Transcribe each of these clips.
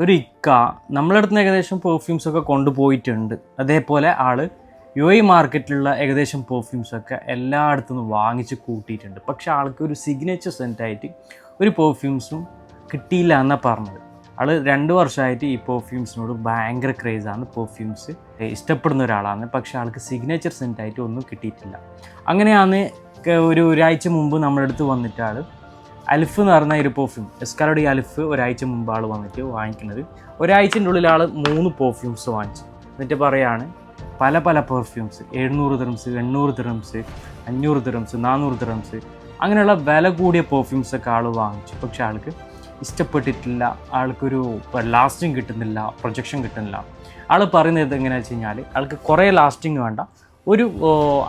ഒരു ഇക്ക നമ്മളടുത്ത് നിന്ന് ഏകദേശം പെർഫ്യൂംസൊക്കെ കൊണ്ടുപോയിട്ടുണ്ട്. അതേപോലെ ആൾ UAE മാർക്കറ്റിലുള്ള ഏകദേശം പെർഫ്യൂംസൊക്കെ എല്ലായിടത്തു നിന്നും വാങ്ങിച്ച് കൂട്ടിയിട്ടുണ്ട്. പക്ഷേ ആൾക്ക് ഒരു സിഗ്നേച്ചർ സെൻറ്റായിട്ട് ഒരു പെർഫ്യൂംസും കിട്ടിയില്ല എന്നാണ് പറഞ്ഞത്. ആൾ 2 വർഷമായിട്ട് ഈ പെർഫ്യൂംസിനോട് ഭയങ്കര ക്രേസാണ്, പെർഫ്യൂംസ് ഇഷ്ടപ്പെടുന്ന ഒരാളാണ്. പക്ഷേ ആൾക്ക് സിഗ്നേച്ചർ സെൻറ്റായിട്ട് ഒന്നും കിട്ടിയിട്ടില്ല. അങ്ങനെയാണ് ഒരാഴ്ച മുമ്പ് നമ്മുടെ അടുത്ത് വന്നിട്ട് ആൾ അലിഫ് എന്ന് പറഞ്ഞ ഒരു പെർഫ്യൂം, എസ്കാലോഡി അലിഫ് ഒരാഴ്ച മുമ്പ് ആൾ വന്നിട്ട് വാങ്ങിക്കുന്നത്. ഒരാഴ്ചൻ്റെ ഉള്ളിൽ ആൾ 3 പെർഫ്യൂംസ് വാങ്ങിച്ചു. എന്നിട്ട് പറയാണ് പല perfumes 700 dirhams, 800 dirhams, 500 dirhams, 400 dirhams അങ്ങനെയുള്ള വില കൂടിയ പെർഫ്യൂംസൊക്കെ ആൾ വാങ്ങിച്ചു. പക്ഷേ ആൾക്ക് ഇഷ്ടപ്പെട്ടിട്ടില്ല, ആൾക്കൊരു ലാസ്റ്റിംഗ് കിട്ടുന്നില്ല, പ്രൊജക്ഷൻ കിട്ടുന്നില്ല. ആൾ പറയുന്നത് എങ്ങനെയാണെന്ന് വെച്ച് കഴിഞ്ഞാൽ ആൾക്ക് കുറേ ലാസ്റ്റിംഗ് വേണ്ട, ഒരു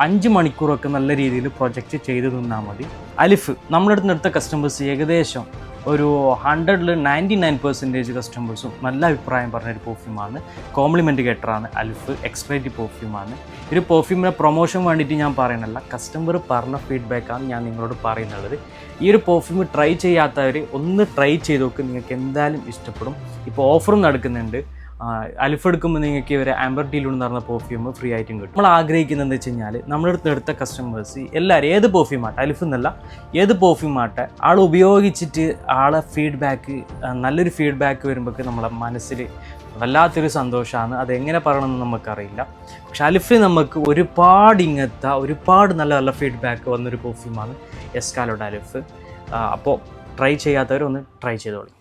5 മണിക്കൂറൊക്കെ നല്ല രീതിയിൽ പ്രൊജക്റ്റ് ചെയ്ത് നിന്നാൽ മതി. അലിഫ് നമ്മുടെ അടുത്ത് എടുത്ത കസ്റ്റമേഴ്സ് ഏകദേശം ഒരു 100ൽ 99% കസ്റ്റമേഴ്സും നല്ല അഭിപ്രായം പറഞ്ഞൊരു പെർഫ്യൂമാണ്. കോംപ്ലിമെൻറ്റ് ഗെറ്ററാണ് അലിഫ്, എക്സ്ക്ലൂസീവ് പെർഫ്യൂമാണ്. ഒരു പെർഫ്യൂമിനെ പ്രൊമോഷൻ വേണ്ടിയിട്ട് ഞാൻ പറയണല്ല, കസ്റ്റമർ പറഞ്ഞ ഫീഡ്ബാക്കാണ് ഞാൻ നിങ്ങളോട് പറയുന്നത്. ഈ ഒരു പെർഫ്യൂം ട്രൈ ചെയ്യാത്തവർ ഒന്ന് ട്രൈ ചെയ്ത് നോക്ക്, നിങ്ങൾക്ക് എന്തായാലും ഇഷ്ടപ്പെടും. ഇപ്പോൾ ഓഫറും നടക്കുന്നുണ്ട്. അലിഫ് എടുക്കുമ്പോൾ നിങ്ങൾക്ക് ഒരു ആംബർ ഡീലൂൺ എന്ന് പറഞ്ഞ പെർഫ്യൂം ഫ്രീ ആയിട്ടും കിട്ടും. നമ്മൾ ആഗ്രഹിക്കുന്നത് എന്താ വെച്ച് കഴിഞ്ഞാൽ നമ്മുടെ അടുത്ത് എടുത്ത കസ്റ്റമേഴ്സ് എല്ലാവരും ഏത് പെർഫ്യൂം ആട്ടെ, അലിഫ് എന്നല്ല ഏത് പെർഫ്യൂം ആട്ടെ, ആൾ ഉപയോഗിച്ചിട്ട് ആളെ ഫീഡ്ബാക്ക് നല്ലൊരു ഫീഡ്ബാക്ക് വരുമ്പോൾ നമ്മളെ മനസ്സിൽ വല്ലാത്തൊരു സന്തോഷമാണ്. അതെങ്ങനെ പറയണമെന്ന് നമുക്കറിയില്ല. പക്ഷെ അലിഫിൽ നമുക്ക് ഒരുപാട് നല്ല ഫീഡ്ബാക്ക് വന്നൊരു പെർഫ്യൂമാണ് എസ്കാലോഡി അലിഫ്. അപ്പോൾ ട്രൈ ചെയ്യാത്തവരൊന്ന് ട്രൈ ചെയ്തോളൂ.